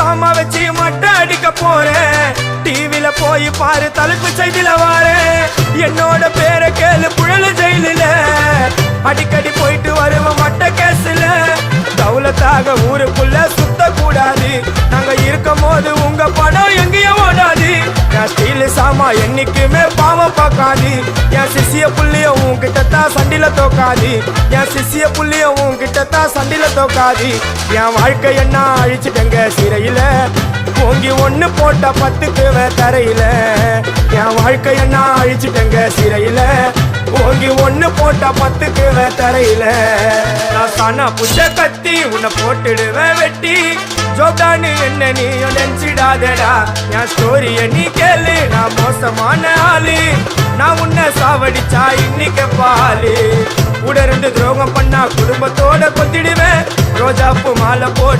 மாமா வச்சு மட்டை அடிக்க போறேன். டிவில போய் பாரு தலைப்பு செய்தில வாரேன். என்னோட பேரை கேளு புழல ஜெயில அடிக்கடி போயிட்டு வருவோம் மட்ட கேஸ்ல. தௌலத்தாக ஊருக்குள்ள சுத்த கூடாது. நாங்க இருக்கும் போது உங்க படம் எங்கேயும் ஓடாது. என் ஸ்டீல் சாமா என்னைக்குமே பாவம் பார்க்காது. என் சிசிய புள்ளிய உன்கிட்ட தான் சண்டில தோக்காது. என் சிசிய புள்ளிய உன்கிட்ட தான் சண்டில தோக்காது. என் வாழ்க்கை என்ன அழிச்சுட்டங்க சிறையில ஓங்கி ஒண்ணு போட்ட 10க்கு தரையில. என் வாழ்க்கை என்ன அழிச்சுட்டங்க சிறையில ஓங்கி ஒண்ணு போட்ட 10க்கு தரையில. நான் சானா புஷ கத்தி உன்னை போட்டுடுவேன் வெட்டி. ஜோப்டான்னு என்ன நீ நினைச்சிடாதடா. என் ஸ்டோரிய நீ கேளு. நான் மோசமான ஆளு. நான் உன்னை சாவடிச்சா இன்னைக்கு பாலு. உடருந்து துரோகம் பண்ணா குடும்பத்தோட கொத்திடுவேன். ரோஜாப்பு மாலை போட்டு